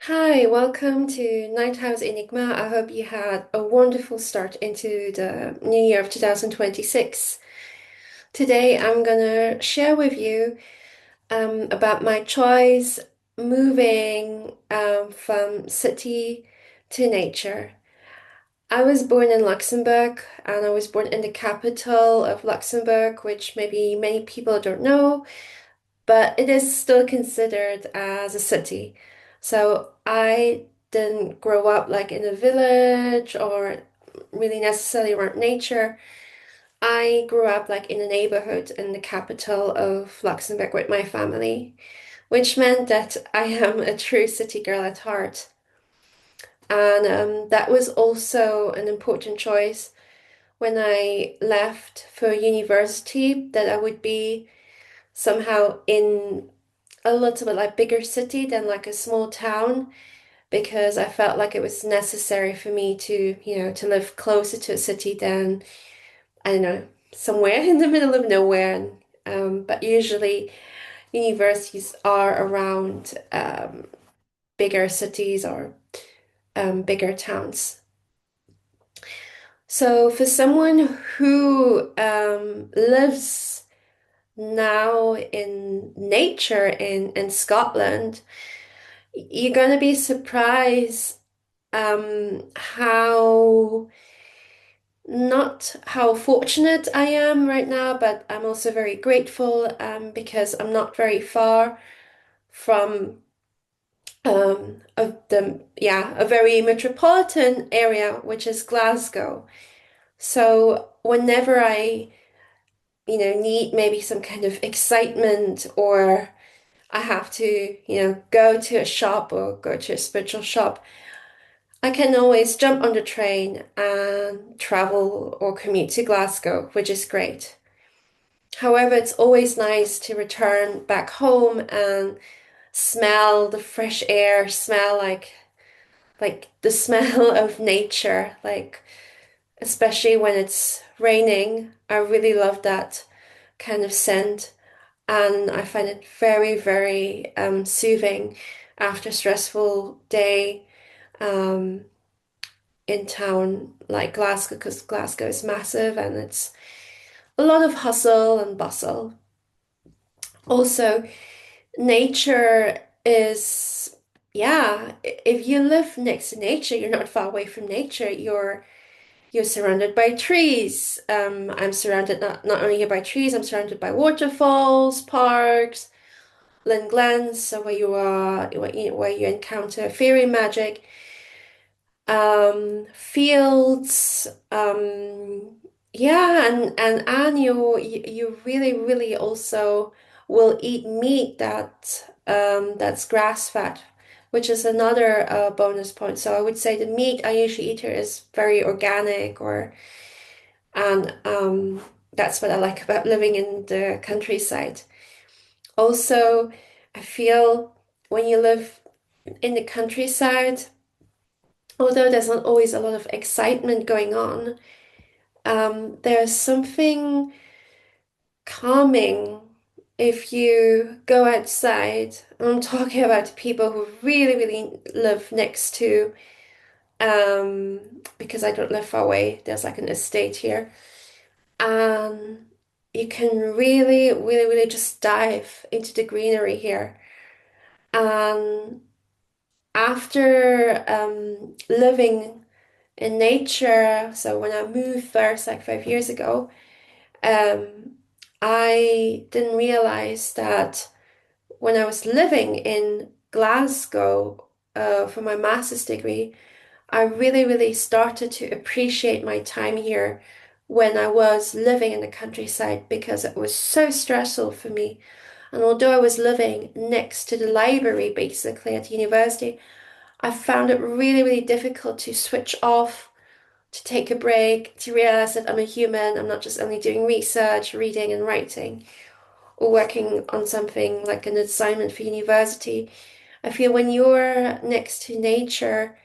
Hi, welcome to Night House Enigma. I hope you had a wonderful start into the new year of 2026. Today, I'm gonna share with you about my choice moving from city to nature. I was born in Luxembourg and I was born in the capital of Luxembourg, which maybe many people don't know, but it is still considered as a city. So I didn't grow up like in a village or really necessarily around nature. I grew up like in a neighborhood in the capital of Luxembourg with my family, which meant that I am a true city girl at heart. And that was also an important choice when I left for university, that I would be somehow in a little bit like bigger city than like a small town because I felt like it was necessary for me to live closer to a city than, I don't know, somewhere in the middle of nowhere. But usually universities are around bigger cities or bigger towns. So for someone who lives now in nature in Scotland, you're going to be surprised how not how fortunate I am right now, but I'm also very grateful because I'm not very far from a very metropolitan area, which is Glasgow. So whenever I need maybe some kind of excitement or I have to go to a shop or go to a spiritual shop, I can always jump on the train and travel or commute to Glasgow, which is great. However, it's always nice to return back home and smell the fresh air, smell like the smell of nature, like especially when it's raining. I really love that kind of scent, and I find it very, very soothing after a stressful day. Um, in town like Glasgow because Glasgow is massive and it's a lot of hustle and bustle. Also, nature is, yeah, if you live next to nature, you're not far away from nature. You're surrounded by trees. I'm surrounded not only by trees, I'm surrounded by waterfalls, parks, Lyn Glens, so where you encounter fairy magic. Fields, yeah, and you really really also will eat meat that's grass fed, which is another bonus point. So I would say the meat I usually eat here is very organic, or and that's what I like about living in the countryside. Also, I feel when you live in the countryside, although there's not always a lot of excitement going on, there's something calming if you go outside. I'm talking about people who really, really live next to, because I don't live far away, there's like an estate here. And you can really, really, really just dive into the greenery here. And after living in nature. So when I moved first, like 5 years ago, um, I didn't realize that when I was living in Glasgow for my master's degree, I really, really started to appreciate my time here when I was living in the countryside because it was so stressful for me. And although I was living next to the library basically at university, I found it really, really difficult to switch off, to take a break, to realize that I'm a human. I'm not just only doing research, reading and writing, or working on something like an assignment for university. I feel when you're next to nature,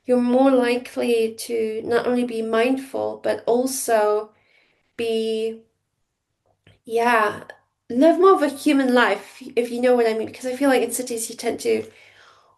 you're more likely to not only be mindful, but also be, yeah, live more of a human life, if you know what I mean. Because I feel like in cities you tend to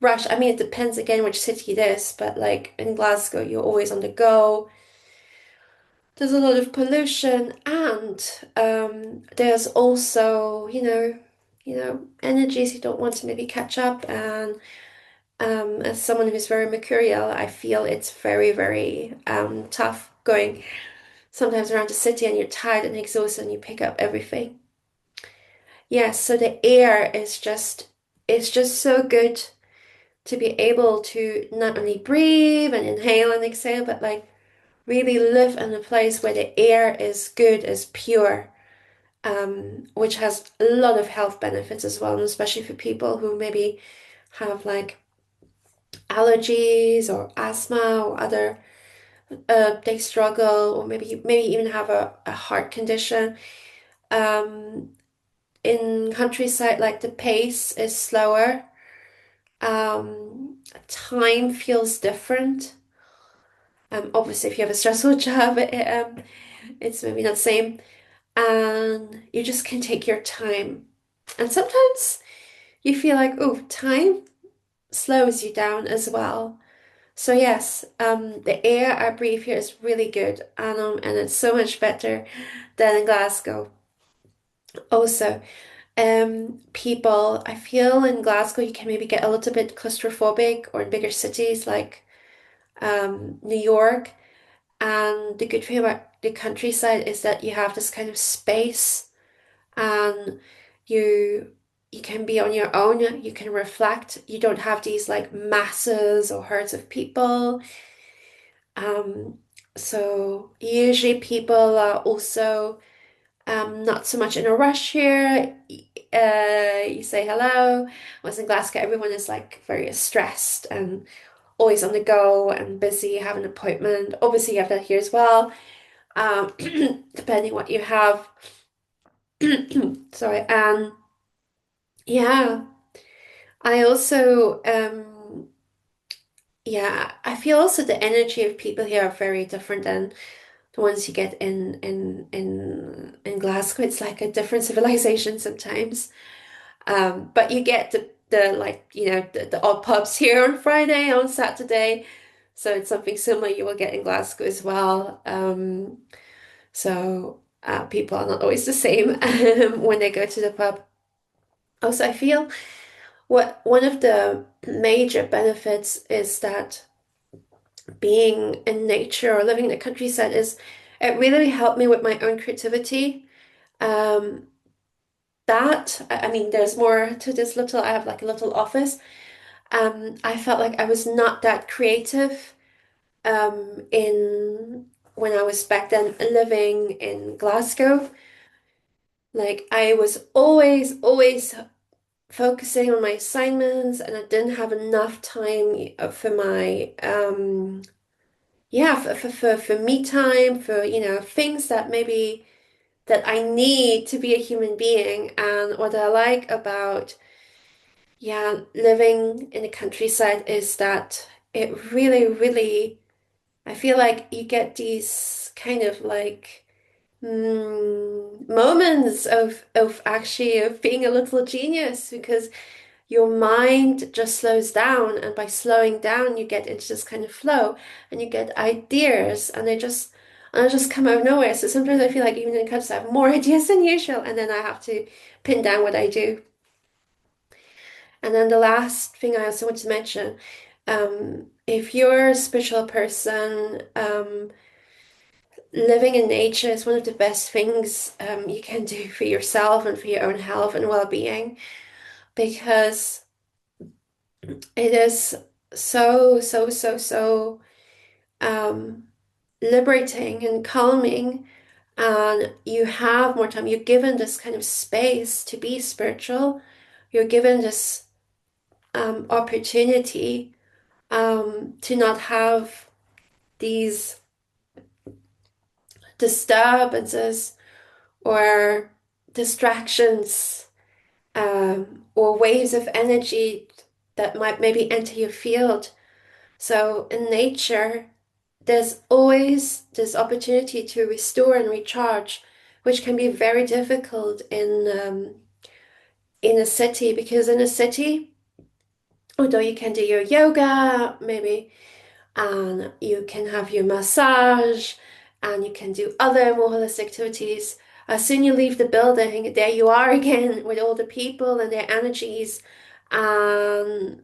rush. I mean, it depends again which city it is, but like in Glasgow, you're always on the go. There's a lot of pollution, and there's also, energies you don't want to maybe catch up. And as someone who's very mercurial, I feel it's very, very tough going sometimes around the city, and you're tired and exhausted, and you pick up everything. Yes, so the air is just it's just so good to be able to not only breathe and inhale and exhale, but like really live in a place where the air is good, is pure, which has a lot of health benefits as well, and especially for people who maybe have like allergies or asthma or other they struggle, or maybe even have a heart condition. Um, in countryside, like the pace is slower. Time feels different. Obviously, if you have a stressful job, it's maybe not the same. And you just can take your time. And sometimes you feel like, oh, time slows you down as well. So yes, the air I breathe here is really good, and it's so much better than in Glasgow. Also, people, I feel in Glasgow you can maybe get a little bit claustrophobic, or in bigger cities like New York. And the good thing about the countryside is that you have this kind of space, and you you can be on your own, you can reflect. You don't have these like masses or herds of people. Um, so usually people are also not so much in a rush here. You say hello. Whereas in Glasgow, everyone is like very stressed and always on the go and busy, have an appointment. Obviously, you have that here as well, depending what you have. Sorry. Yeah, I also, yeah, I feel also the energy of people here are very different than the ones you get in Glasgow. It's like a different civilization sometimes. But you get the like, the odd pubs here on Friday, on Saturday. So it's something similar you will get in Glasgow as well. So people are not always the same when they go to the pub. Also, I feel what one of the major benefits is that being in nature or living in the countryside is it really helped me with my own creativity. Um, I mean, there's more to this little, I have like a little office. I felt like I was not that creative in when I was back then living in Glasgow. Like I was always focusing on my assignments, and I didn't have enough time for my yeah, for me time, for things that maybe that I need to be a human being. And what I like about, yeah, living in the countryside is that it really, I feel like you get these kind of like moments of actually of being a little genius, because your mind just slows down, and by slowing down you get into this kind of flow, and you get ideas, and they just come out of nowhere. So sometimes I feel like even in cuts I have more ideas than usual, and then I have to pin down what I do. And then the last thing I also want to mention, if you're a spiritual person, living in nature is one of the best things you can do for yourself and for your own health and well-being, because it is so um, liberating and calming, and you have more time. You're given this kind of space to be spiritual. You're given this opportunity to not have these disturbances or distractions, or waves of energy that might maybe enter your field. So in nature, there's always this opportunity to restore and recharge, which can be very difficult in a city, because in a city Although you can do your yoga, maybe, and you can have your massage, and you can do other more holistic activities. As soon you leave the building, there you are again with all the people and their energies, and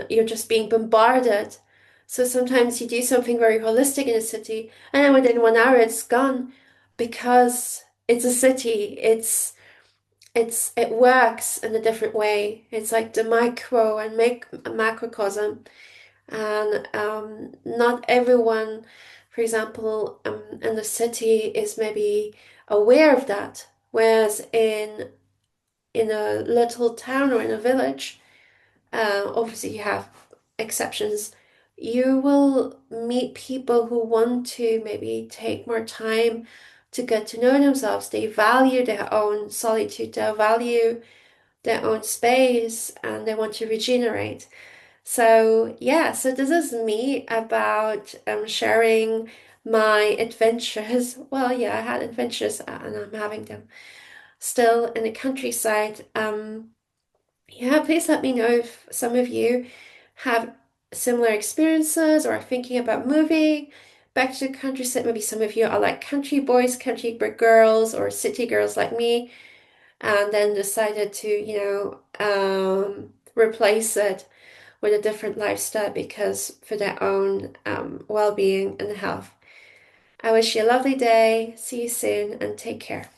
you're just being bombarded. So sometimes you do something very holistic in a city, and then within 1 hour it's gone because it's a city. It works in a different way. It's like the micro and make macrocosm, and not everyone, for example, in the city is maybe aware of that. Whereas in a little town or in a village, obviously you have exceptions. You will meet people who want to maybe take more time to get to know themselves. They value their own solitude, they value their own space, and they want to regenerate. So, yeah, so this is me about sharing my adventures. Well, yeah, I had adventures and I'm having them still in the countryside. Yeah, please let me know if some of you have similar experiences or are thinking about moving back to the countryside. Maybe some of you are like country boys, country girls, or city girls like me, and then decided to, replace it with a different lifestyle because for their own well-being and health. I wish you a lovely day. See you soon and take care.